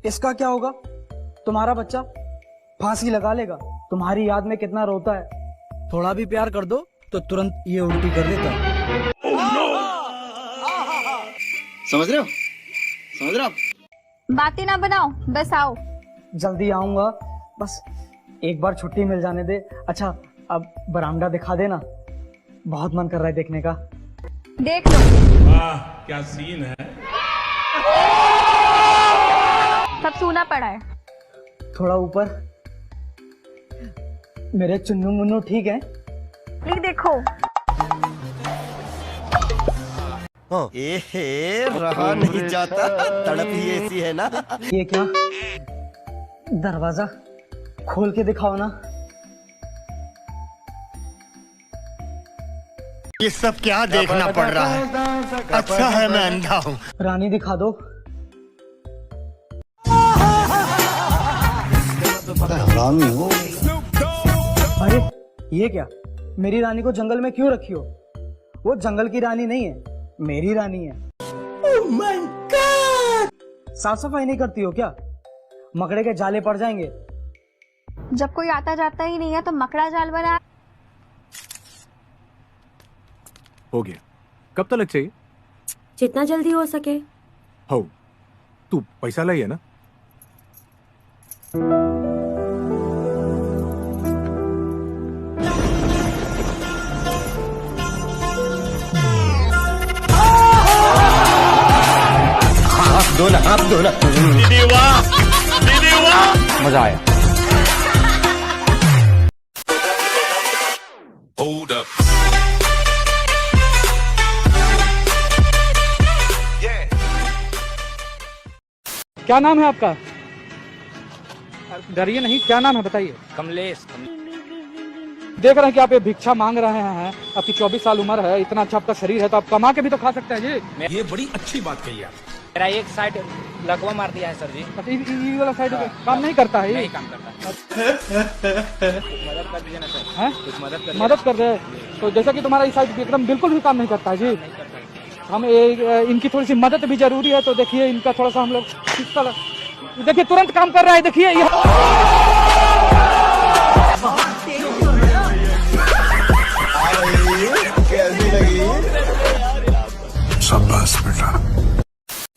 इसका क्या होगा? तुम्हारा बच्चा फांसी लगा लेगा, तुम्हारी याद में कितना रोता है। थोड़ा भी प्यार कर दो तो तुरंत ये उल्टी कर देता है। समझ रहे हो? समझ रहे हो? बातें ना बनाओ, बस आओ। जल्दी आऊंगा, बस एक बार छुट्टी मिल जाने दे। अच्छा अब बरामदा दिखा देना, बहुत मन कर रहा है देखने का। देख लो। वाह क्या सीन है। सब सूना पड़ा है। थोड़ा ऊपर। मेरे चुन्नू मुन्नू ठीक है? ये देखो। रहा नहीं जाता, तड़प ही ऐसी है ना। ये क्या? दरवाजा खोल के दिखाओ ना। ये सब क्या देखना पड़ रहा है? अच्छा है मैं अंधा हूँ। रानी दिखा दो। हरामी हो। अरे ये क्या? मेरी रानी को जंगल में क्यों रखी हो? वो जंगल की रानी नहीं है, मेरी रानी है। Oh my God! साफ सफाई नहीं करती हो क्या? मकड़े के जाले पड़ जाएंगे। जब कोई आता जाता ही नहीं है तो मकड़ा जाल बना। हो गया। कब तक चाहिए? जितना जल्दी हो सके। हो तू पैसा लाई है ना? आप दो ना। दीदी वाह, दीदी वाह, मजा आया। Hold up. क्या नाम है आपका? डरिए नहीं, क्या नाम है बताइए। कमलेश। देख रहे हैं कि आप ये भिक्षा मांग रहे हैं। आपकी 24 साल उम्र है, इतना अच्छा आपका शरीर है तो आप कमा के भी तो खा सकते हैं जी। ये बड़ी अच्छी बात कही आप। मेरा एक साइड लगवा मार दिया है सर जी। ये वाला साइड काम नहीं करता है नहीं ये? काम करता। कुछ मदद कर दीजिए ना सर। हैं? कुछ मदद कर रहे हैं तो जैसा कि तुम्हारा ये साइड एकदम बिल्कुल भी काम नहीं करता है जी। हम इनकी थोड़ी सी मदद भी जरूरी है, तो देखिए इनका थोड़ा सा हम लोग देखिए तुरंत काम कर रहा है। देखिए कैसी लगी? शाबाश बेटा।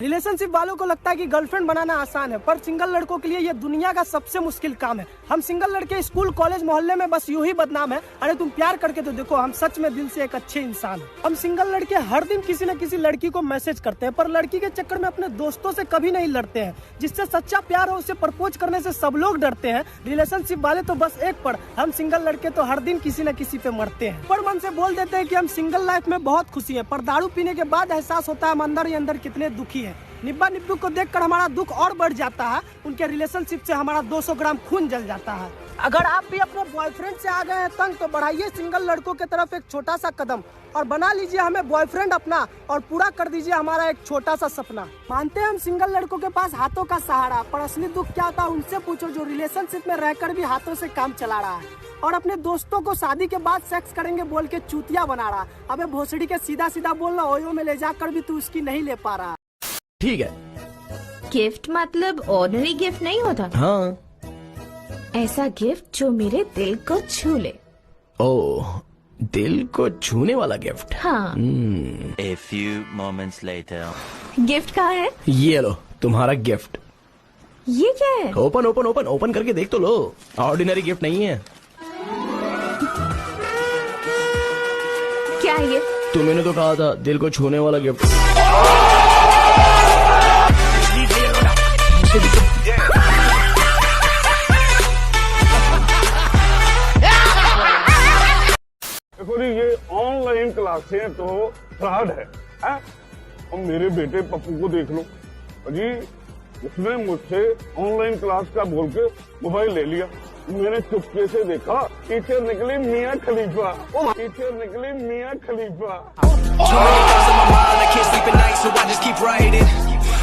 रिलेशनशिप वालों को लगता है कि गर्लफ्रेंड बनाना आसान है, पर सिंगल लड़कों के लिए ये दुनिया का सबसे मुश्किल काम है। हम सिंगल लड़के स्कूल कॉलेज मोहल्ले में बस यूं ही बदनाम है। अरे तुम प्यार करके तो देखो, हम सच में दिल से एक अच्छे इंसान हैं। हम सिंगल लड़के हर दिन किसी न किसी लड़की को मैसेज करते हैं, पर लड़की के चक्कर में अपने दोस्तों से कभी नहीं लड़ते हैं। जिससे सच्चा प्यार हो उसे प्रपोज करने से सब लोग डरते हैं। रिलेशनशिप वाले तो बस एक पढ़, हम सिंगल लड़के तो हर दिन किसी न किसी पे मरते हैं। पर मन से बोल देते हैं कि हम सिंगल लाइफ में बहुत खुशी है, पर दारू पीने के बाद एहसास होता है हम अंदर ही अंदर कितने दुखी है। निब्बा निब्बू को देखकर हमारा दुख और बढ़ जाता है, उनके रिलेशनशिप से हमारा 200 ग्राम खून जल जाता है। अगर आप भी अपने बॉयफ्रेंड से आ गए हैं तंग, तो बढ़ाइए सिंगल लड़कों की तरफ एक छोटा सा कदम और बना लीजिए हमें बॉयफ्रेंड अपना, और पूरा कर दीजिए हमारा एक छोटा सा सपना। मानते हैं हम सिंगल लड़कों के पास हाथों का सहारा, पर असली दुख क्या होता है उनसे पूछो जो रिलेशनशिप में रहकर भी हाथों से काम चला रहा है और अपने दोस्तों को शादी के बाद सेक्स करेंगे बोल के चूतिया बना रहा। अबे भोसड़ी के सीधा सीधा बोलना, ओयो में ले जाकर भी तू उसकी नहीं ले पा रहा। ठीक है। गिफ्ट मतलब ऑर्डिनरी गिफ्ट नहीं होता। हाँ। ऐसा गिफ्ट जो मेरे दिल को छू ले। ओह, दिल को छूने वाला गिफ्ट। हाँ। A few moments later. Gift कहाँ है? ये लो तुम्हारा गिफ्ट। ये क्या है? ओपन ओपन ओपन ओपन करके देख तो लो। ऑर्डिनरी गिफ्ट नहीं है। क्या है ये? तुमने तो कहा था दिल को छूने वाला गिफ्ट। देखो जी, ये ऑनलाइन क्लासें तो फ्रॉड है, हैं? और मेरे बेटे पप्पू को देख लो जी, उसने मुझसे ऑनलाइन क्लास का बोल के मोबाइल ले लिया। मैंने चुपके से देखा, टीचर निकली मियां खलीफा। टीचर निकली मियां खलीफा।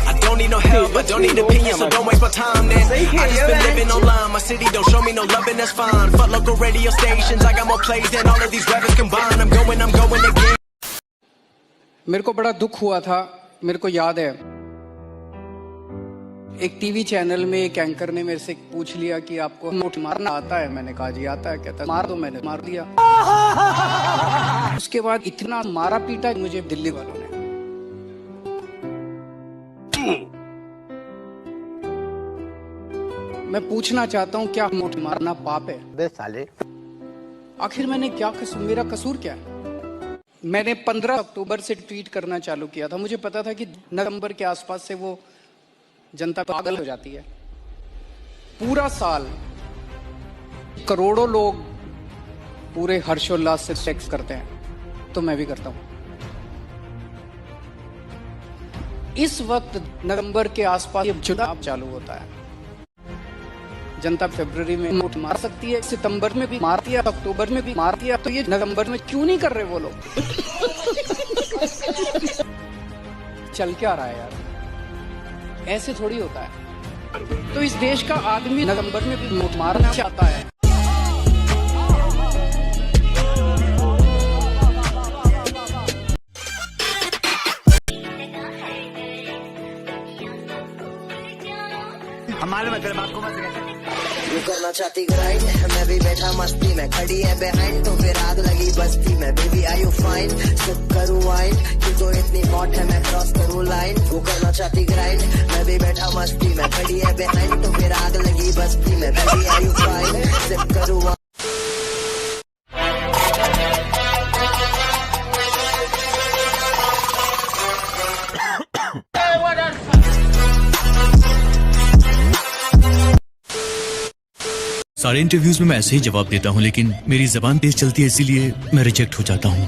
I don't need no help, I don't need opinions, so don't waste my time then. I just been living online, my city don't show me no loving, that's fine. Fuck local radio stations, I got more plays than all of these rappers combined. I'm going again. मेरे को बड़ा दुख हुआ था, मेरे को याद है एक टीवी चैनल में एक एंकर ने मेरे से पूछ लिया कि आपको नोट मारना आता है? मैंने कहा जी आता है। कहता मार दो। मैंने मार दिया। उसके बाद इतना मारा पीटा मुझे दिल्ली वालों ने। मैं पूछना चाहता हूँ क्या नोट मारना पाप है? बे साले, आखिर मैंने क्या कसूर, मेरा कसूर क्या है? मैंने 15 अक्टूबर से ट्वीट करना चालू किया था। मुझे पता था कि नवंबर के आसपास से वो जनता पागल हो जाती है। पूरा साल करोड़ों लोग पूरे हर्षोल्लास से सेक्स करते हैं, तो मैं भी करता हूं। इस वक्त नवंबर के आसपास ये चुनाव चालू होता है। जनता फरवरी में नोट मार सकती है, सितंबर में भी मारती है, अक्टूबर में भी मारती है, तो ये नवंबर में क्यों नहीं कर रहे वो लोग? चल क्या रहा है यार? ऐसे थोड़ी होता है। तो इस देश का आदमी नवंबर में भी नोट मारना चाहता है। हमारे में तेरे बाप को मत तू करना चाहती ग्राइंड, मैं भी बैठा मस्ती में, खड़ी है बिहाइंड तो फिर आग लगी बस्ती में। Baby are you fine, sip करूँ वाइन, तू तो इतनी हॉट है मैं क्रॉस करूँ लाइन। तू करना चाहती ग्राइंड, मैं भी बैठा मस्ती में, खड़ी है बिहाइंड तो फिर आग लगी बस्ती में। Baby are you fine, sip करूँ वाइन। सारे इंटरव्यूज में मैं ऐसे ही जवाब देता हूँ, लेकिन मेरी जबान तेज चलती है, इसीलिए मैं रिजेक्ट हो जाता हूँ।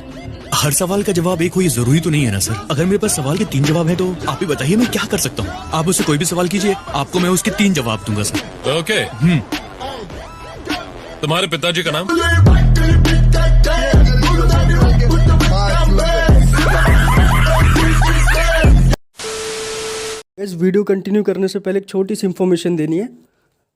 हर सवाल का जवाब एक हो ये जरूरी तो नहीं है ना सर। अगर मेरे पास सवाल के 3 जवाब है तो आप ही बताइए मैं क्या कर सकता हूँ। आप उससे कोई भी सवाल कीजिए, आपको मैं उसके 3 जवाब दूंगा सर। ओके। तुम्हारे पिताजी का नाम? इस वीडियो कंटिन्यू करने से पहले एक छोटी सी इन्फॉर्मेशन देनी है।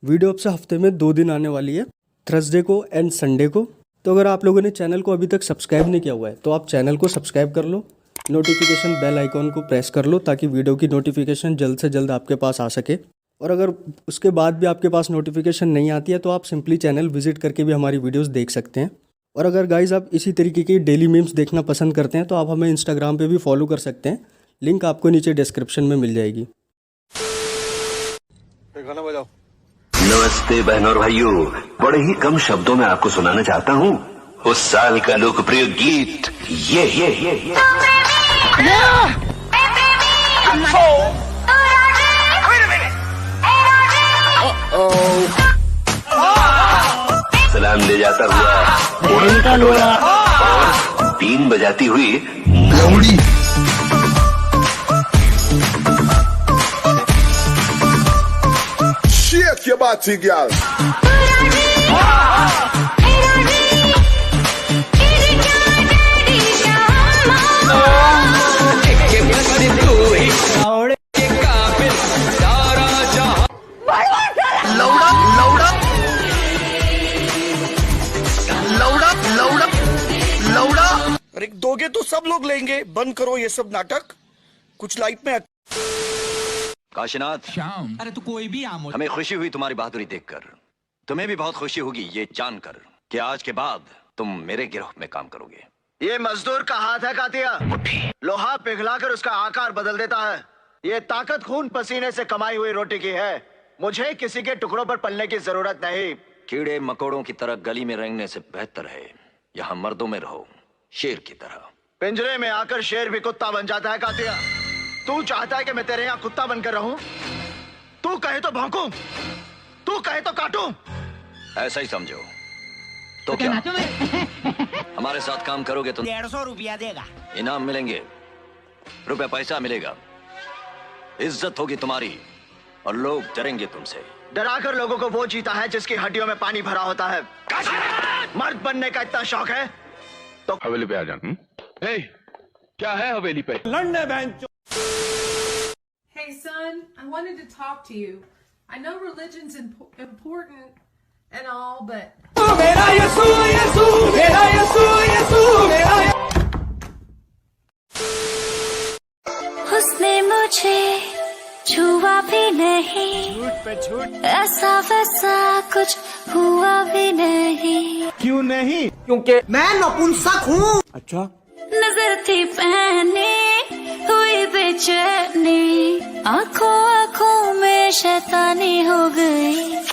वीडियो अब से हफ्ते में 2 दिन आने वाली है, थर्सडे को एंड संडे को। तो अगर आप लोगों ने चैनल को अभी तक सब्सक्राइब नहीं किया हुआ है तो आप चैनल को सब्सक्राइब कर लो, नोटिफिकेशन बेल आइकॉन को प्रेस कर लो ताकि वीडियो की नोटिफिकेशन जल्द से जल्द आपके पास आ सके। और अगर उसके बाद भी आपके पास नोटिफिकेशन नहीं आती है तो आप सिंपली चैनल विजिट करके भी हमारी वीडियोज़ देख सकते हैं। और अगर गाइज आप इसी तरीके की डेली मीम्स देखना पसंद करते हैं तो आप हमें इंस्टाग्राम पर भी फॉलो कर सकते हैं, लिंक आपको नीचे डिस्क्रिप्शन में मिल जाएगी। गाना बजाओ। नमस्ते बहनों और भाइयों, बड़े ही कम शब्दों में आपको सुनाना चाहता हूँ उस साल का लोकप्रिय गीत ये। सलाम ले जाता हुआ और 3 बजाती हुई लौड़ी। Shake your body, girl. अरे दोगे तो सब लोग लेंगे। बंद करो ये सब नाटक, कुछ लाइफ में। काशीनाथ, अरे तू कोई भी आम। हमें खुशी हुई तुम्हारी बहादुरी देखकर। तुम्हें भी बहुत खुशी होगी ये जानकर कि आज के बाद तुम मेरे गिरोह में काम करोगे। ये मजदूर का हाथ है कातिया, लोहा पिघलाकर उसका आकार बदल देता है। ये ताकत खून पसीने से कमाई हुई रोटी की है। मुझे किसी के टुकड़ों पर पलने की जरूरत नहीं। कीड़े मकोड़ों की तरह गली में रेंगने से बेहतर है यहाँ मर्दों में रहो, शेर की तरह। पिंजरे में आकर शेर भी कुत्ता बन जाता है कातिया। तू चाहता है कि मैं तेरे यहाँ कुत्ता बनकर रहूं? तू कहे तो भौंकूं, तू कहे तो काटूं। ऐसा ही समझो तो क्या हमारे साथ काम करोगे तो 150 रुपया देगा। इनाम मिलेंगे, रुपया पैसा मिलेगा, इज्जत होगी तुम्हारी और लोग डरेंगे तुमसे। डराकर लोगों को वो जीता है जिसकी हड्डियों में पानी भरा होता है। मर्द बनने का इतना शौक है तो हवेली पे आ जा। क्या है हवेली पे? लड़ने bench. Hey son, I wanted to talk to you. I know religion's important and all, but उसने मुझे छुआ भी नहीं, ऐसा वैसा कुछ हुआ भी नहीं। क्यों नहीं? क्योंकि मैं नपुंसक हूँ। अच्छा। नजर थी पहने हुई बेचैनी, आंखों आंखों में शैतानी हो गई।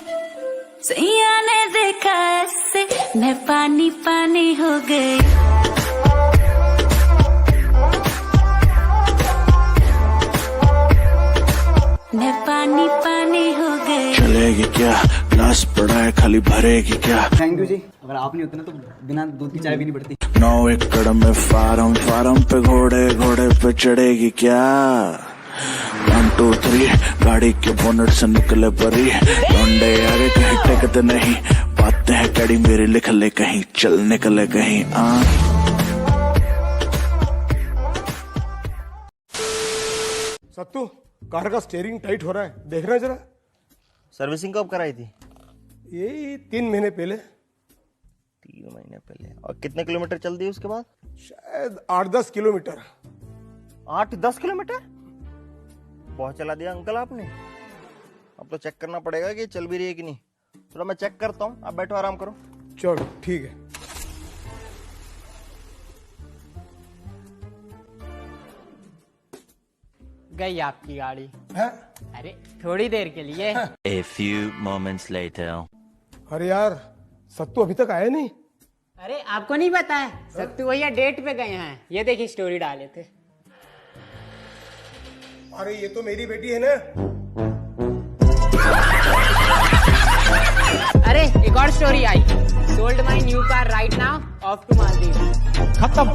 सैया ने देखा ऐसे मैं पानी पानी हो गई। मैं पानी पानी हो गई। चलेगी क्या? ग्लास पड़ा है खाली, भरेगी क्या? थैंक यू जी, अगर आप नहीं होते ना तो बिना दूध की चाय भी नहीं पड़ती। 9 एकड़ में फार्म, फार्म पे घोड़े, घोड़े पे चढ़ेगी क्या? 1 2 3 गाड़ी के बोनट से निकले परी, लौंडे आगे कहीं टेकते नहीं, बातें हैं कड़ी मेरी लिख ले कहीं, चल निकले कहीं। सत्तू, कार का स्टीयरिंग टाइट हो रहा है, देखना जरा। सर्विसिंग कब कराई थी? यही 3 महीने पहले। 3 महीने पहले। और कितने किलोमीटर चल दी उसके बाद? शायद 8-10 किलोमीटर। 8-10 किलोमीटर बहुत चला दिया अंकल आपने। अब तो चेक करना पड़ेगा कि चल भी रही है कि नहीं। चलो मैं चेक करता हूँ, आप बैठो आराम करो। चलो ठीक है। गई आपकी गाड़ी है? अरे थोड़ी देर के लिए। A few moments later. अरे यार, सत्तू अभी तक आया नहीं। अरे आपको नहीं पता है, सत्तू भैया डेट पे गए हैं। ये देखिए स्टोरी डाले थे। अरे ये तो मेरी बेटी है ना। अरे एक और स्टोरी आई। Sold my new car right now, off to Maldives. खत्म।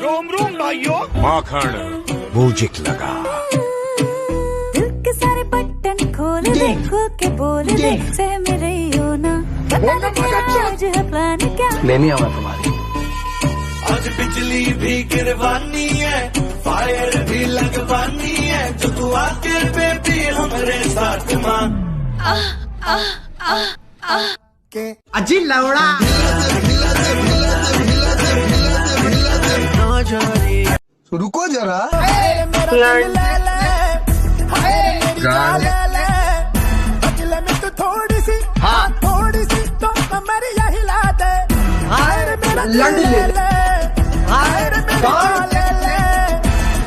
रोम रोम भाइयों। माखन म्यूजिक लगा। दिल के सारे बटन खोल दे, खोल के बोल दे, सह मेरे यो ना। आज है प्लान क्या? लेने आवा तुम्हारी। आज बिजली भी गिरवानी है, फायर भी लगवानी है, जो तू आके बेबी हमारे साथ मां। के अजी लौड़ा। रुको जरा। थोड़ी सी, हाँ थोड़ी सी तो कमरिया हिला दे। हाय मेरा लंड ले ले, हाय मेरा ले ले,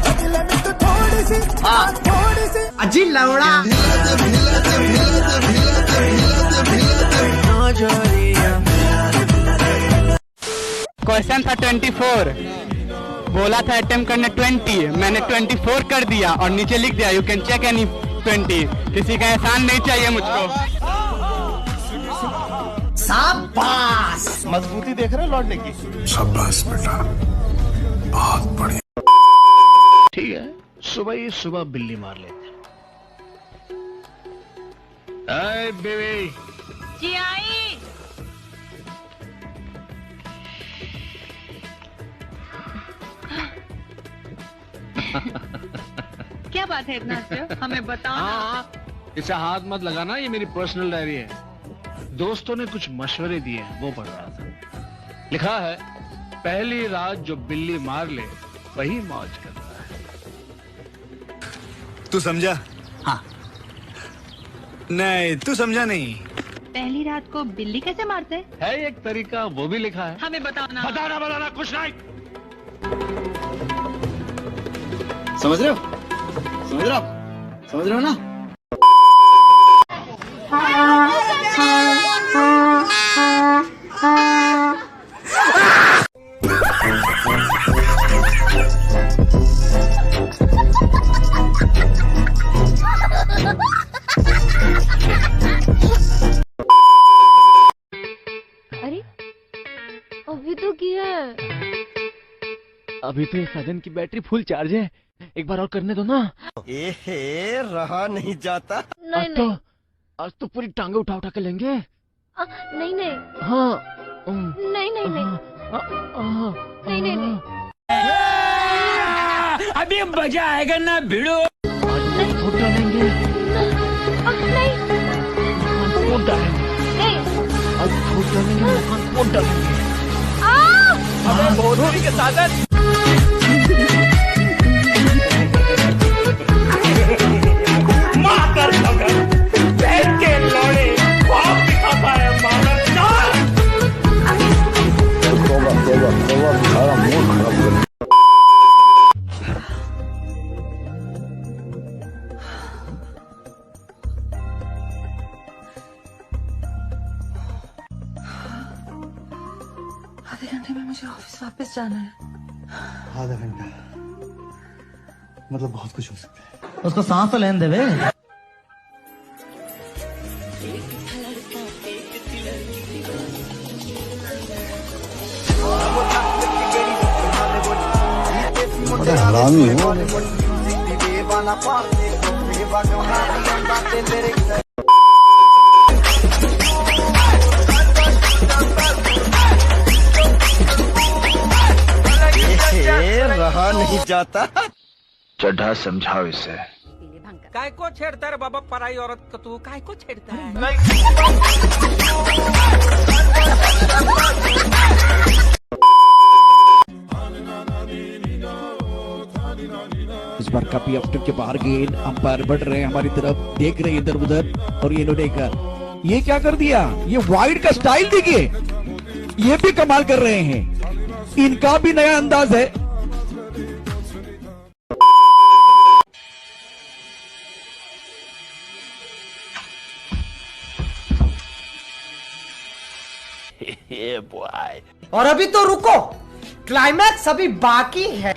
बदले में तो थोड़ी सी, हाँ थोड़ी सी अजी लौड़ा। क्वेश्चन था 24, बोला था अटेम्प्ट करने 20, मैंने 24 कर दिया और नीचे लिख दिया यू कैन चेक एनी 20। किसी का एहसान नहीं चाहिए मुझको। शाबाश। मजबूती देख रहे हो लौटने की? शाबाश बेटा, बहुत बढ़िया। ठीक है, सुबह ही सुबह बिल्ली मार लेते। अरे बेबी जी आई। क्या बात है इतना हंस रहे हो? हमें बताओ। हाँ, इसे हाथ मत लगाना, ये मेरी पर्सनल डायरी है। दोस्तों ने कुछ मशवरे दिए हैं, वो पढ़ रहा था। लिखा है, पहली रात जो बिल्ली मार ले वही मौज करता है। तू समझा? हाँ। नहीं, तू समझा नहीं। पहली रात को बिल्ली कैसे मारते? है एक तरीका, वो भी लिखा है। हमें बताओ ना। बताना कुछ नहीं। समझ रहे हो? समझ रहे हो? समझ रहे हो ना? अरे अभी तो किया है। अभी तो इस साधन की बैटरी फुल चार्ज है, एक बार और करने दो ना। एहे, रहा नहीं जाता। नहीं आज तो पूरी टांगे उठा उठा के लेंगे। नहीं नहीं। हाँ। नहीं नहीं नहीं। नहीं नहीं नहीं। अभी मजा आएगा ना भिड़ो। नहीं। फुट डालेंगे। नहीं। फुट डालेंगे। नहीं। आज फुट डालेंगे, फुट डालेंगे। अबे भोजपुरी के साधन। सारा मूड खराब कर आधे घंटे में मुझे ऑफिस वापस जाना है। आधा घंटा मतलब बहुत कुछ हो सकता है। उसको सांस तो लेने दे बे। हरामी हो। रहा नहीं जाता। चड्ढा समझाओ इसे। काय को छेड़ता रे बाबा पराई औरत को, तू काय को छेड़ता है? इस बार काफी अफ्टर के बाहर गेंद, अंपायर बढ़ रहे हैं हमारी तरफ, देख रहे हैं इधर उधर, और ये इन्होंने ये क्या कर दिया, ये वाइड का स्टाइल देखिए, ये भी कमाल कर रहे हैं, इनका भी नया अंदाज है। और अभी तो रुको, क्लाइमैक्स अभी बाकी है।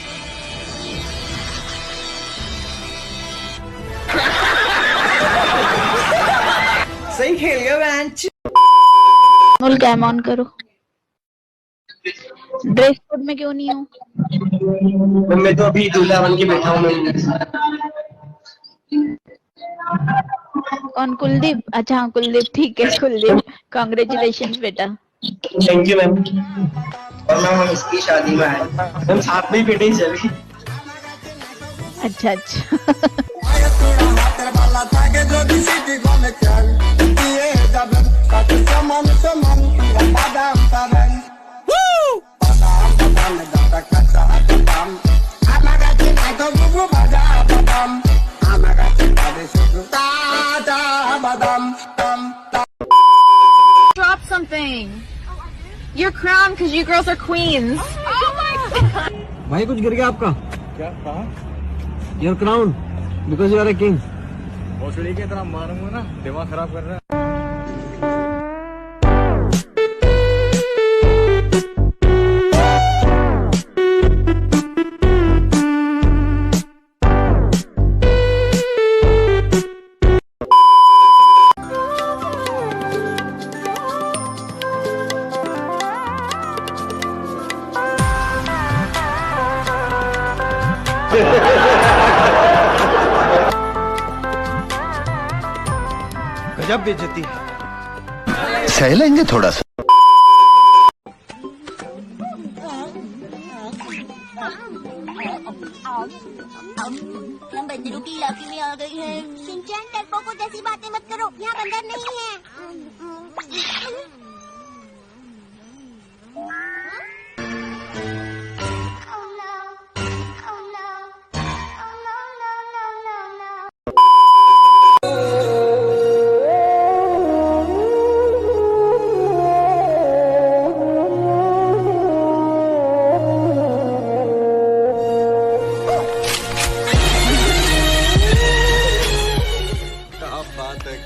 सही खेल गया बेंच। और कैम ऑन करो। ड्रेस कोड में क्यों नहीं हो? मैं तो अभी दूल्हा बन के बैठा हूँ। कौन? कुलदीप? अच्छा हाँ कुलदीप, ठीक है कुलदीप, कांग्रेचुलेशंस बेटा। Thank you ma'am. और मैम हम इसकी शादी में आए, हम साथ में ही बैठे चले। अच्छा अच्छा। Drop something. Your crown, because you girls are queens. Oh my God. भाई कुछ गिर गया आपका? क्या कहा? Your crown, because you are a king. भोसड़ी की तरह मारूंगा ना, दिमाग खराब कर रहा है। गजब बेइज्जती है। सह लेंगे थोड़ा सा। हम बंदरों के इलाके में आ गए हैं। शिनचैन डरपोकों जैसी बातें मत करो, यहाँ बंदर नहीं है।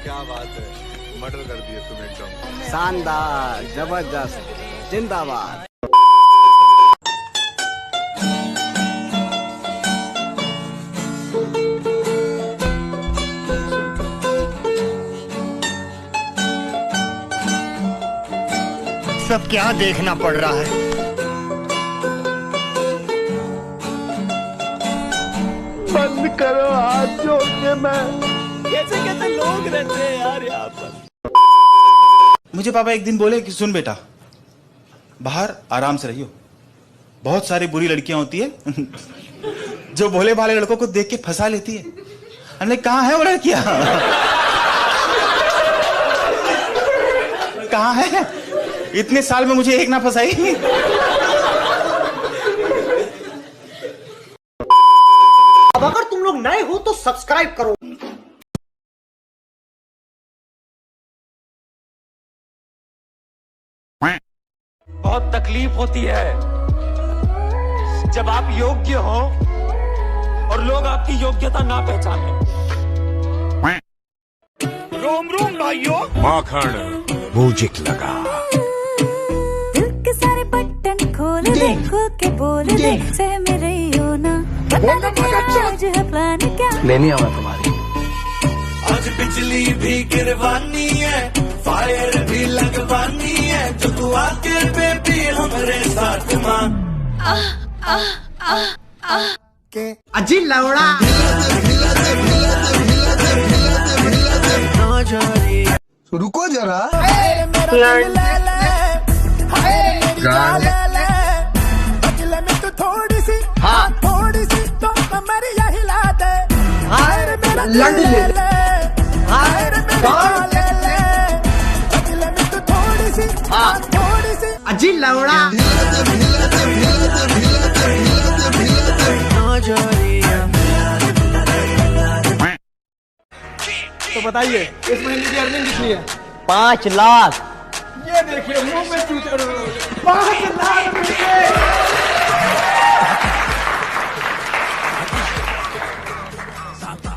क्या बात है, मर्डर कर दिए तुम एकदम। शानदार, जबरदस्त, जिंदाबाद। सब क्या देखना पड़ रहा है। बंद करो हाथ जोड़ के। मैं कैसे कैसे लोग रहते हैं यार यहाँ पर। मुझे पापा एक दिन बोले कि सुन बेटा, बाहर आराम से रहियो, बहुत सारी बुरी लड़कियां होती है जो भोले भाले लड़कों को देख के फंसा लेती है। हमने कहा है वो लड़कियां कहाँ है? इतने साल में मुझे एक ना फंसाई। अब अगर तुम लोग नए हो तो सब्सक्राइब करो। बहुत तकलीफ होती है, जब आप योग्य हो और लोग आपकी योग्यता ना पहचाने। रोम रोम भाइयों। माखन मूजिक लगा। दिल के सारे बटन खोल देखो के बोल दे से मेरे यो ना बता क्या आज है प्लान क्या लेनी आवा तुम्हारी। आज बिजली भी गिरवानी है, फायर भी लगवानी है, जो तू आके बेबी हमारे साथ मां। अजी लौड़ा। रुको जरा। थोड़ी सी थोड़ी सी तो कमरिया हिला दे। लंड ले ले। थोड़ी सी अजी लौड़ा। तो बताइए इस महीने की अर्निंग कितनी है? 5 लाख। ये देखिए मुंह में चूचड़ 5 लाख रुपए।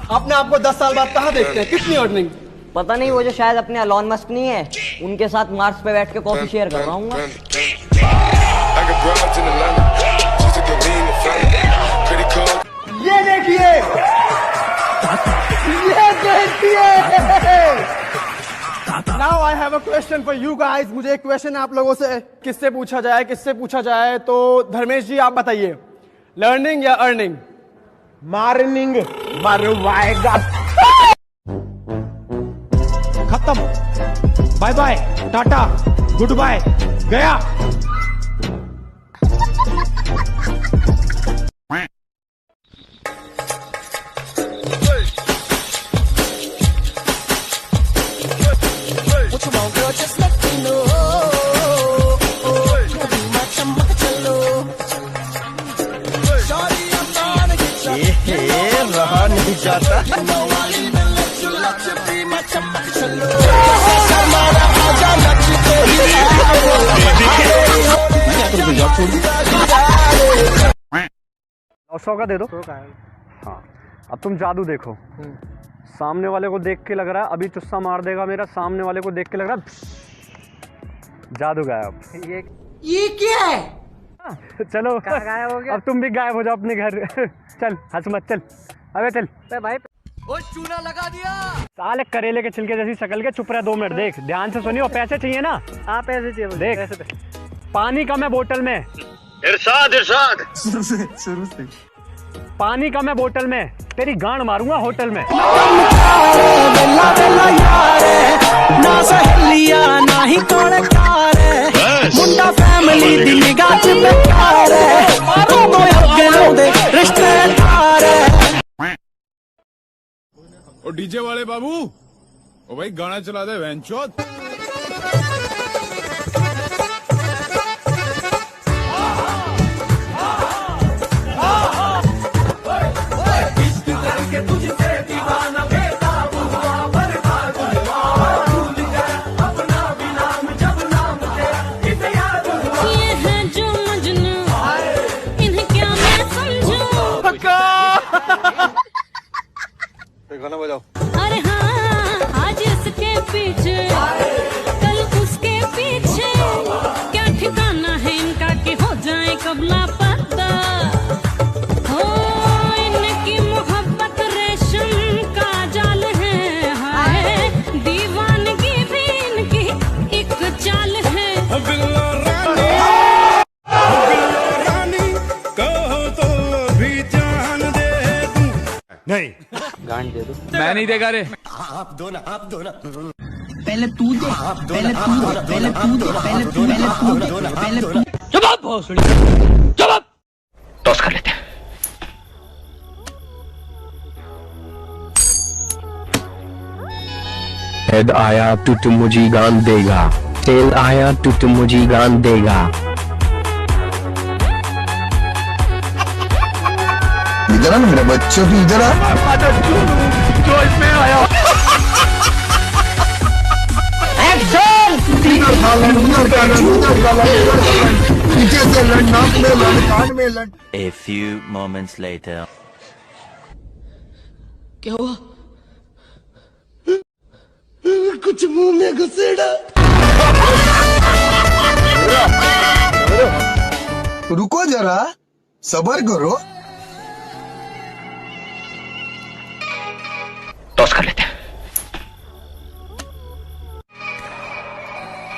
अपने आपको 10 साल बाद कहाँ देखते हैं? कितनी अर्निंग? पता नहीं, वो जो शायद अपने एलॉन मस्क नहीं है, उनके साथ मार्स पे बैठ के कॉफी शेयर कर रहा हूँ। ये देखिए, ये देखिए। Now I have a question for you guys. मुझे एक क्वेश्चन आप लोगों से किससे पूछा जाए तो धर्मेश जी आप बताइए, लर्निंग या अर्निंग? मार्निंग मरवाएगा। खत्म, bye bye, tata, good bye, गया। रहा नहीं जाता। सौ का दे दो। हाँ, अब तुम जादू देखो। सामने वाले को देख के लग रहा है अभी चुस्सा मार देगा मेरा, सामने वाले को देख के लग रहा है जादू गायब। ये क्या है? चलो गायब हो गया? अब तुम भी गायब हो जाओ अपने घर। चल हंस मत, चल अबे चल। भाई ओ चूना लगा दिया। साले करेले के छिलके जैसी शक्ल के, चुप रहा 2 मिनट। देख ध्यान से सुनियो, पैसे चाहिए ना? हाँ पैसे चाहिए। देख पानी कम है बोतल में। इरशाद इरशाद। शुरू से पानी कम है बोतल में, तेरी गांड मारूंगा होटल में। ना सहेलिया ना ही मुंडा फैमिली दी निगाह च बेकार है, मारो तो अगे लोदे रिश्तेदार है। ओ डीजे वाले बाबू, ओ भाई गाना चला दे वैनचोद। गाना बजाओ। अरे हाँ, आज इसके पीछे कल उसके पीछे, क्या ठिकाना है इनका कि हो जाए कब लापता। हो इनकी मोहब्बत रेशम का जाल है, हाय दीवानगी भी इनकी एक चाल है। कहो तो भी जान दे दूं। नहीं गांड दे दो। मैं नहीं देगा रे। आप दो ना, आप दो ना। पहले तू दे, पहले तू दे, पहले तू दे, पहले तू दे, पहले तू। जवाब भोसड़ी, जवाब। टॉस कर लेते हैं। हेड आया टूट मुझी गान देगा, टेल आया टूट मुझी गान देगा। इधर आ मेरे बच्चों की, इधर आ। जो इसमें आया एक्शन। पीछे से लड़, नाक में लड़, कान में लड़। A few moments later. क्या हुआ? कुछ मुंह में घुसेड़ा। रुको जरा, सबर करो। टॉस कर लेते हैं।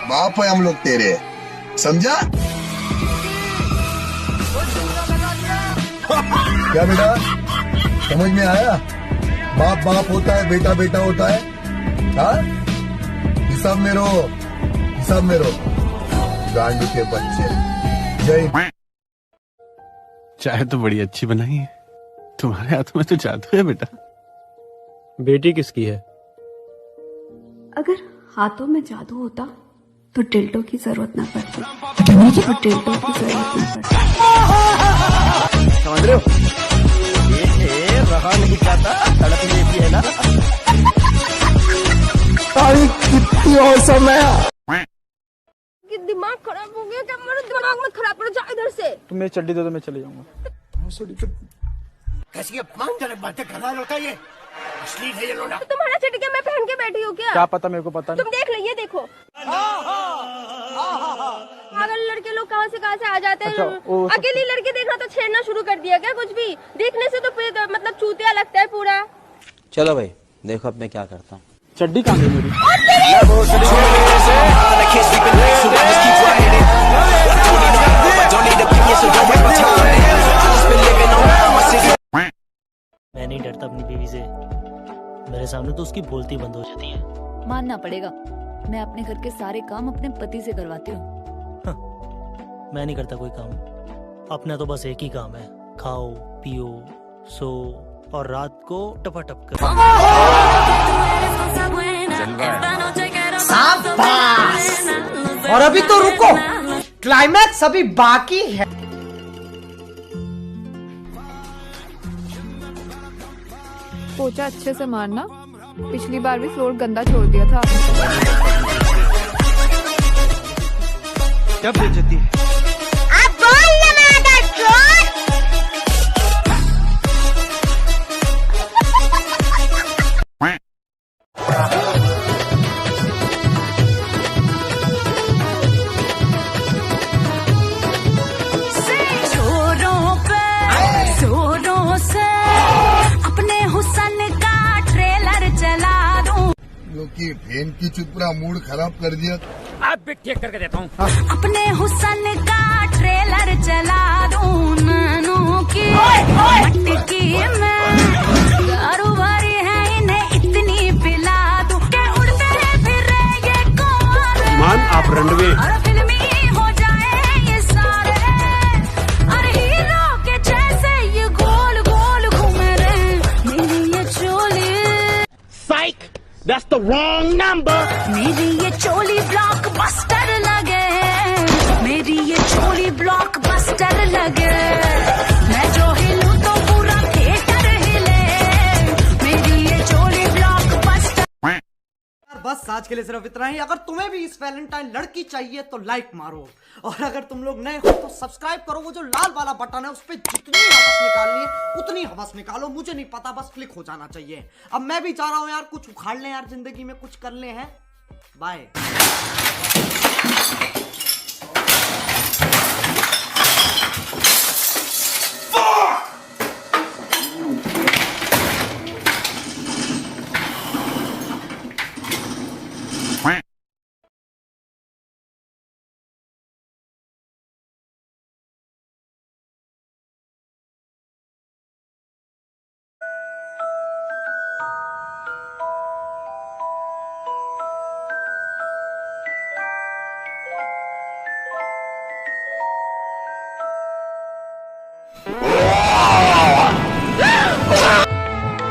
बाप है हम लोग तेरे, समझा? क्या बेटा, समझ में आया? बाप बाप होता है, बेटा बेटा होता है। हाँ, हिसाब में रहो, हिसाब में रहो। गांडू के बच्चे। जय। चाय तो बड़ी अच्छी बनाई है। तुम्हारे हाथों में तो जादू है बेटा। बेटी किसकी है? अगर हाथों में जादू होता तो टिल्टो की जरूरत ना पड़ती, मुझे तो टिल्टो की जरूरत ना पड़ती। समझ रहे हो? ये रहा नहीं जाता, तड़प लेती है ना। कितनी औसम है। दिमाग खराब हो गया क्या? मेरा दिमाग मत खराब करो, जाओ इधर से। तुम मेरी चड्डी दो तो मैं चले जाऊंगा। कैसी अपमान जनक बातें कर रहा होता ये? असली है ये लोड़ा। तो तुम्हारा चटिया मैं पहन के बैठी हूँ क्या? क्या पता, मेरे को पता नहीं। तुम देख लो, ये देखो। पागल लड़के लोग कहाँ से आ जाते हैं। अकेली लड़की देखना तो छेड़ना शुरू कर दिया क्या? कुछ भी देखने से तो मतलब चूतिया लगता है पूरा। चलो भाई, देखो अब मैं क्या करता हूँ। चड्डी कहाँ गई मेरी? मैं नहीं डरता अपनी बीवी से। मेरे सामने तो उसकी बोलती बंद हो जाती है। मानना पड़ेगा, मैं अपने घर के सारे काम अपने पति से करवाती हूँ। मैं नहीं करता कोई काम। अपना तो बस एक ही काम है, खाओ पियो सो और रात को टपाटप करो। शाबाश। और अभी तो रुको, क्लाइमैक्स अभी बाकी है। पोछा अच्छे से मारना, पिछली बार भी फ्लोर गंदा छोड़ दिया था। क्या बेइज्जती है? आप बोल ना मादर चोद। जोरों से अपने हुस्न का ट्रेलर चला दूं। की भेन की चुपड़ा मूड खराब कर दिया। आप भी ठीक करके देता हूँ। अपने हुस्न का ट्रेलर चला दूं, नानों की मटकी में दारू भरी है, इन्हें इतनी पिला दूं के उड़ते फिर ये कौन। मान आप रंडवे। और फिल्मी हो जाए ये सारे, अरे हीरो के जैसे ये गोल गोल घूमे रहे मेरी ये चोली। Psych! That's the wrong number. मेरी ये चोली ब्लॉकबस्टर लगे, मेरी ये चोली ब्लॉकबस्टर लगे। मैं जो हिलूं तो पूरा थिएटर हिले, मेरी ये चोली ब्लॉकबस्टर। बस आज के लिए सिर्फ इतना ही। अगर तुम्हें भी इस वैलेंटाइन लड़की चाहिए तो लाइक मारो, और अगर तुम लोग नए हो तो सब्सक्राइब करो। वो जो लाल वाला बटन है उस पर जितनी हवस निकालनी है उतनी हवस निकालो, मुझे नहीं पता, बस क्लिक हो जाना चाहिए। अब मैं भी चाह रहा हूं यार कुछ उखाड़ लें यार, जिंदगी में कुछ कर ले हैं। बाय।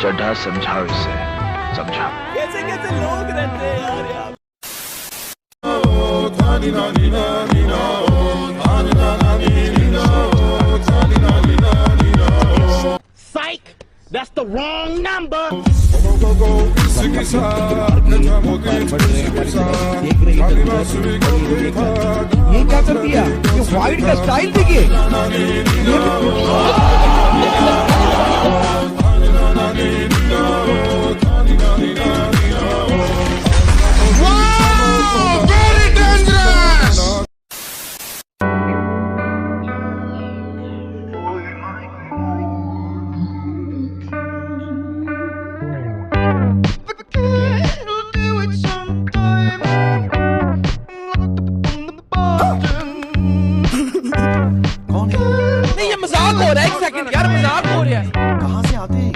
चड्ढा समझाओ इसे, समझाओ। कैसे कैसे लोग रहते हैं यार। Psych! That's the wrong number. ये क्या कर दिया? ये वाइड का स्टाइल देखिए। नहीं, ये मजाक हो रहा है। एक सेकंड यार, मजाक हो रहा है। कहाँ से आते हैं?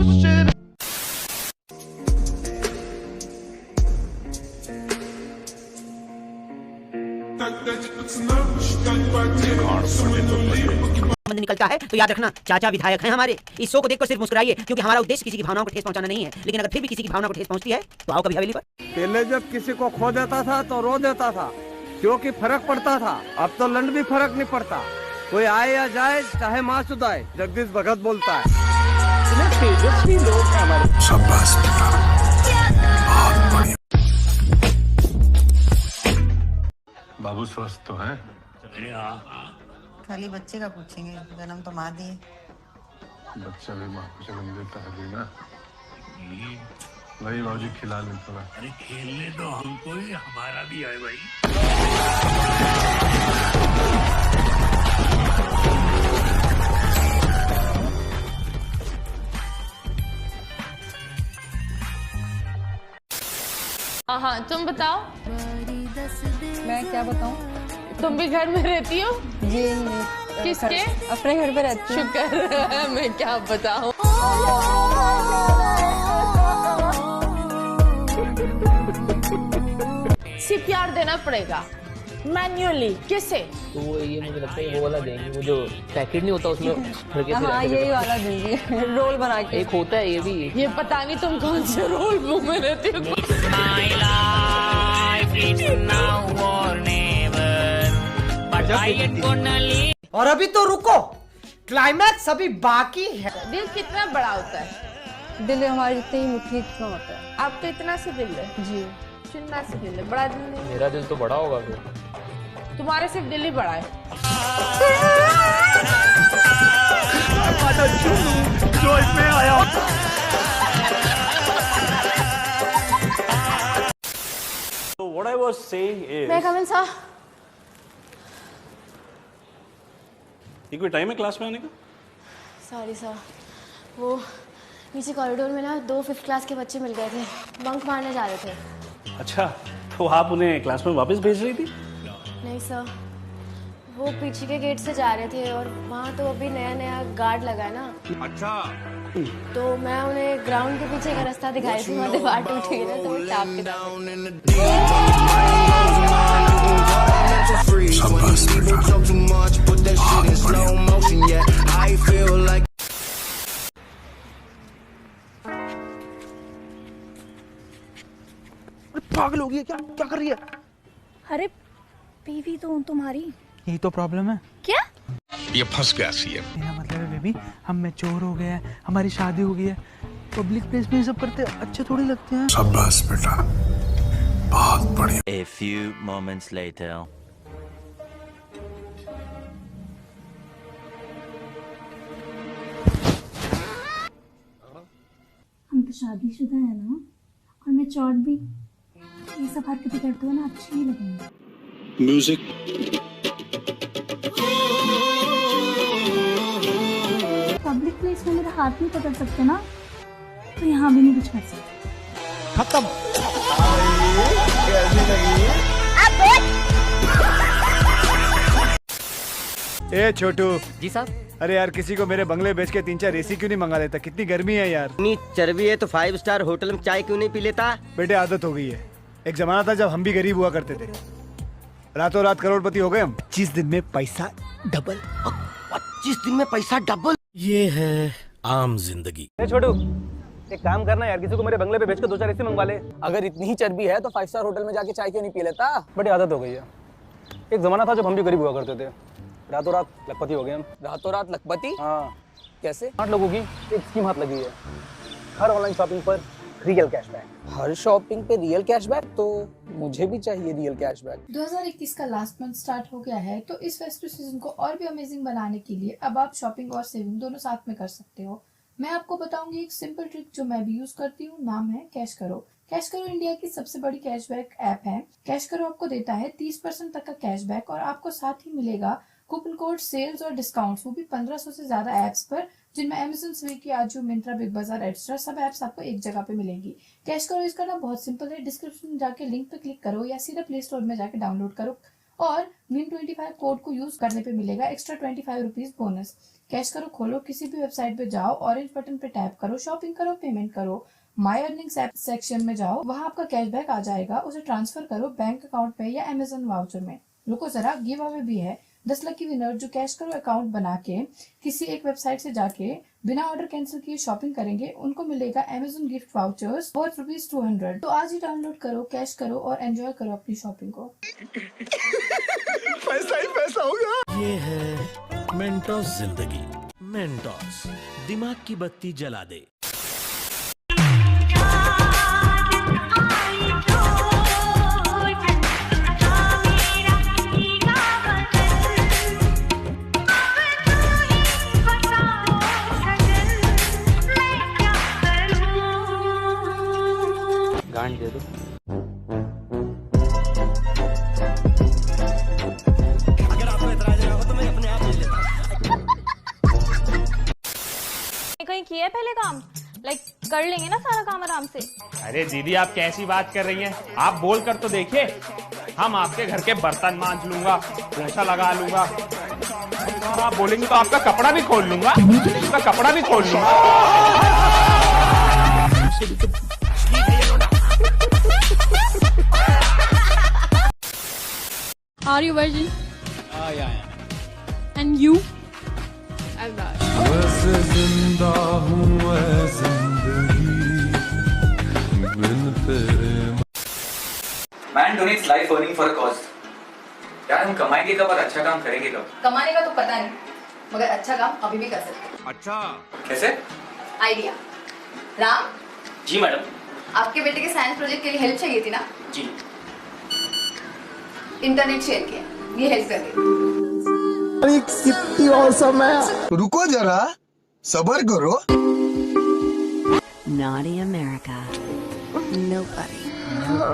निकलता है तो याद रखना चाचा विधायक हैं हमारे। इस शो को देखकर सिर्फ मुस्कुराइए, क्योंकि हमारा उद्देश्य किसी की भावनाओं को ठेस पहुंचाना नहीं है। लेकिन अगर फिर भी किसी की भावना को ठेस पहुंचती है तो आओ कभी हवेली पर। पहले जब किसी को खो देता था तो रो देता था, क्योंकि फर्क पड़ता था। अब तो लंड भी फर्क नहीं पड़ता। कोई आए या जाए, चाहे माँ सुधाए, जगदीश भगत बोलता है। तेजस्वी लोग हैं हमारे। शाबाश बेटा, बहुत बढ़िया। बाबू स्वस्थ तो है? खाली बच्चे का पूछेंगे, जन्म तो माँ दी है। बच्चा भी माँ को जन्म देता है ना। वही बाबूजी खिला ले थोड़ा। अरे खेलने दो हमको ही, हमारा भी है भाई। हाँ, तुम बताओ। मैं क्या बताऊँ? तुम भी घर में रहती हो? जी। किसके? अपने घर पे रहती हूँ। शुक्र है, मैं क्या बताऊँ। सिर्फ प्यार देना पड़ेगा मैन्युअली। किसे? तो वो ये मुझे लगता है वो वाला देंगे, वो जो पैकेट नहीं होता उसमें भर के। हाँ, यही वाला देंगे, रोल बना के। एक होता है ये भी। ये पता नहीं तुम कौन से रोल मुंह में रहती हो। और अभी तो रुको, क्लाइमैक्स अभी बाकी है। दिल कितना बड़ा होता है? दिल हमारी जितनी ही मुट्ठी इतना होता है। आपका इतना से दिल है? जी। चिन्ना से दिल है, बड़ा दिल नहीं। मेरा दिल तो बड़ा होगा फिर। तुम्हारे सिर्फ दिल ही बड़ा है। जो इसमें आया। So what I was saying is, मैं कमिंग सर। ये कोई टाइम है क्लास में आने का? सॉरी सर, वो नीचे कॉरिडोर में ना 2 5th क्लास के बच्चे मिल गए थे, बंक मारने जा रहे थे। अच्छा, तो आप उन्हें क्लास में वापस भेज रही थी? नहीं सर, वो पीछे के गेट से जा रहे थे और वहाँ तो अभी नया नया गार्ड लगा है ना। अच्छा। तो मैं उन्हें ग्राउंड के पीछे का रास्ता दिखाई थी, वहाँ दीवार टूट गई ना, तो वो टाप के पागल हो गई क्या? क्या कर रही है? अरे बीवी तो तुम्हारी। यही तो प्रॉब्लम है। क्या? ये फंस गया सीएम। मेरा मतलब है बेबी, हम मैच्योर हो गए हैं, हमारी शादी हो गई है, पब्लिक प्लेस में ये सब करते अच्छे थोड़ी लगते हैं। शाबाश बेटा, बहुत बढ़िया। A few moments later. हम तो शादीशुदा है ना, और मैं चौट भी। ये सब हरकतें करते हुए ना अच्छी नहीं लगेंगी। म्यूजिक। पब्लिक प्लेस में मेरा हाथ नहीं पकड़ सकते ना, तो यहाँ भी नहीं कुछ कर सकते। खत्म। ए छोटू। जी साहब। अरे यार, किसी को मेरे बंगले बेच के 3-4 एसी क्यों नहीं मंगा लेता? कितनी गर्मी है यार। इतनी चर्बी है तो 5 स्टार होटल में चाय क्यों नहीं पी लेता? बेटे आदत हो गई है। एक जमाना था जब हम भी गरीब हुआ करते थे, रातों रात करोड़पति हो गए हम। 25 दिन में पैसा डबल। 25 दिन में पैसा डबल। ये है आम जिंदगी। छोटू, एक काम करना यार, किसी को मेरे बंगले पे भेज के 2-4 एसी मंगवा ले। अगर इतनी ही चर्बी है तो 5 स्टार होटल में जाके चाय क्यों नहीं पी लेता? बड़ी आदत हो गई है। एक जमाना था जब हम भी गरीब हुआ करते थे, रातों रात लखपति हो गए हम। रातों रात लखपति? हाँ। कैसे? 8 लोगों की एक स्कीम हाथ लगी है। हर ऑनलाइन शॉपिंग पर रियल कैशबैक। हर शॉपिंग पे रियल कैशबैक, तो मुझे भी चाहिए रियल कैशबैक। 2021 का लास्ट मंथ स्टार्ट हो गया है, तो इस फेस्टिव सीजन को और भी अमेजिंग बनाने के लिए अब आप शॉपिंग और सेविंग दोनों साथ में कर सकते हो। मैं आपको बताऊंगी एक सिंपल ट्रिक जो मैं भी यूज करती हूँ। नाम है कैश करो। कैश करो इंडिया की सबसे बड़ी कैशबैक ऐप है। कैश करो आपको देता है 30% तक का कैशबैक और आपको साथ ही मिलेगा कूपन कोड, सेल्स और डिस्काउंट्स, वो भी 1500 से ज्यादा ऐप्स पर, जिनमें अमेज़न, स्विगी, आजू, मिंत्रा, बिग बाजार एक्स्ट्रा सब ऐप्स आपको एक जगह पे मिलेंगी। कैश करो यूज करना बहुत सिंपल है। डिस्क्रिप्शन में जाके लिंक पे क्लिक करो या सीधा प्ले स्टोर में जाके डाउनलोड करो और मीम25 कोड को यूज करने पे मिलेगा एक्स्ट्रा 25 रुपीज बोनस। कैश करो खोलो, किसी भी वेबसाइट पे जाओ, ऑरेंज बटन पे टैप करो, शॉपिंग करो, पेमेंट करो, माई अर्निंग्स ऐप सेक्शन में जाओ, वहाँ आपका कैशबैक आ जाएगा, उसे ट्रांसफर करो बैंक अकाउंट पे या अमेज़न वाउचर में। रुको जरा, गिव अवे भी है। 10 लकी विनर जो कैश करो अकाउंट बना के किसी एक वेबसाइट से जाके बिना ऑर्डर कैंसिल किए शॉपिंग करेंगे, उनको मिलेगा अमेज़न गिफ्ट वाउचर्स वर्थ ₹200। तो आज ही डाउनलोड करो, कैश करो और एंजॉय करो अपनी शॉपिंग को। पैसा ही पैसा होगा। ये है मेंटोस जिंदगी। मेंटोस दिमाग की बत्ती जला दे। गांड दे दो। अगर आपको एतराज ना हो तो मैं अपने आप ले लेता। कहीं किया है पहले काम? कर लेंगे ना सारा काम आराम से। अरे दीदी आप कैसी बात कर रही हैं? आप बोल कर तो देखिए। हम आपके घर के बर्तन मांज लूंगा, पोछा लगा लूंगा और आप बोलेंगे तो आपका कपड़ा भी खोल लूंगा, उसका कपड़ा भी खोल लूंगा। Are you virgin? Yeah. And you? I'm not. वैसे जिंदा हूँ मैं जिंदगी बिन तेरे। Man donates life earning for a cause. यार हम कमाएंगे कब और अच्छा काम करेंगे कब? कमाने का तो पता नहीं, मगर अच्छा काम अभी भी कर सकते हैं। अच्छा कैसे? आइडिया। राम जी मैडम। आपके बेटे के साइंस प्रोजेक्ट के लिए हेल्प चाहिए थी ना? जी। इंटरनेट शेयर किया, ये हेल्प कर अरे कितनी औसम है। रुको जरा, सबर करो। Naughty America. Nobody. No.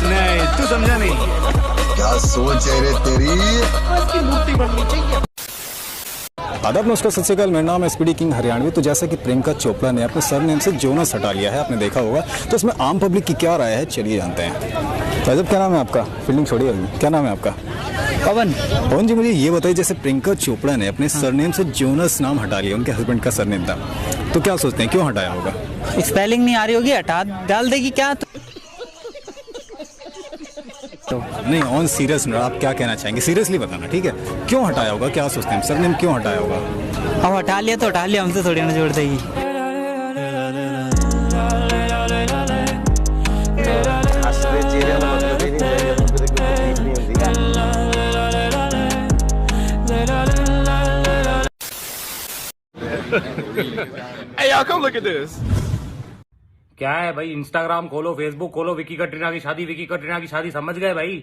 नहीं तू समझा नहीं। क्या सोच है रे तेरी? मूर्ति बननी चाहिए। आदाब नमस्कार सत श्री अकाल, मेरा नाम है स्पीडी किंग हरियाणवी। तो जैसा कि प्रियंका चोपड़ा ने अपने सरनेम से जोनस हटा लिया है, आपने देखा होगा, तो इसमें आम पब्लिक की क्या राय है चलिए जानते हैं। राजब क्या नाम है आपका? फील्डिंग छोड़िए अभी, क्या नाम है आपका? पवन। पवन जी मुझे ये बताइए, जैसे प्रियंका चोपड़ा ने अपने सरनेम से जोनस नाम हटा लिया, उनके हस्बैंड का सरनेम था, तो क्या सोचते हैं क्यों हटाया होगा? स्पेलिंग नहीं आ रही होगी, हटा डाल देगी क्या? नहीं ऑन सीरियस नोट, आप क्या कहना चाहेंगे? सीरियसली बताना, ठीक है? क्यों हटाया होगा, क्या सोचते हैं? सरनेम क्यों हटाया होगा? अब हटा लिया तो हटा लिया, हमसे थोड़ी ना जोड़ देगी। Hey y'all, come look at this. क्या है भाई, इंस्टाग्राम खोलो, फेसबुक खोलो, विकी कटरीना की शादी, विकी कटरीना की शादी, समझ गए भाई?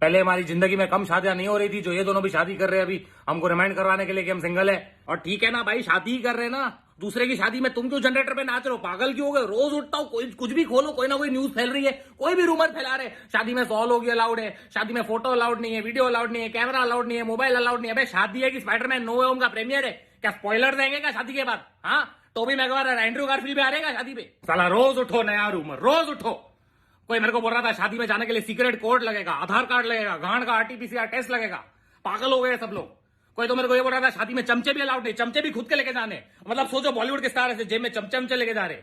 पहले हमारी जिंदगी में कम शादियां नहीं हो रही थी, जो ये दोनों भी शादी कर रहे हैं अभी हमको रिमाइंड करवाने के लिए कि हम सिंगल है। और ठीक है ना भाई, शादी ही कर रहे हैं ना, दूसरे की शादी में तुम क्यों जनरेटर पे नाच रहे हो? पागल क्यों हो गए? रोज उठता हूँ, कोई कुछ भी खोलो, कोई ना कोई न्यूज फैल रही है, कोई भी रूमर फैला रहे, शादी में 100 लोग अलाउड है, शादी में फोटो अलाउड नहीं है, वीडियो अलाउड नहीं है, कैमरा अलाउड नहीं है, मोबाइल अलाउड नहीं है। शादी है कि स्पाइडरमैन नो वे होम का प्रीमियर है? क्या स्पॉइलर देंगे क्या शादी के बाद? हाँ, टोबी मैगवायर और एंड्रू गारफील्ड भी आ रहेगा शादी पे? साला रोज उठो नया रूमर, रोज उठो। कोई मेरे को बोल रहा था शादी में जाने के लिए सीक्रेट कोड लगेगा, आधार कार्ड लगेगा, गांड का आरटीपीसीआर टेस्ट लगेगा। पागल हो गए सब लोग। कोई तो मेरे को ये बोल रहा था शादी में चमचे भी अलाउड नहीं, चमचे भी खुद के लेके जाने। मतलब सोचो, बॉलीवुड के स्टार ऐसे जेब में चमचे लेके जा रहे।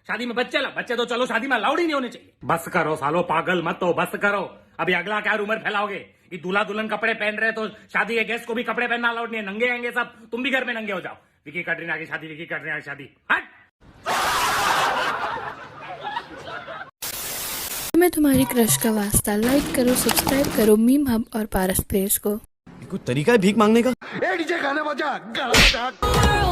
शादी में बच्चे तो चलो, शादी में अलाउड ही नहीं होने चाहिए। बस करो सालो, पागल मत हो, बस करो। अभी अगला क्या रूमर फैलाओगे कि दूल्हा दुल्हन कपड़े पहन रहे तो शादी के गेस्ट को भी कपड़े पहनना अलाउड नहीं है, नंगे आएंगे सब, तुम भी घर में नंगे हो जाओ। विकी कटरीना की शादी, विकी कटरीना की शादी, हट। मैं तुम्हारी क्रश का वास्ता, लाइक करो, सब्सक्राइब करो मीम हब और पारस प्लेस को। कोई तरीका है भीख मांगने का? ए डीजे गाना बजा, गाना बजा।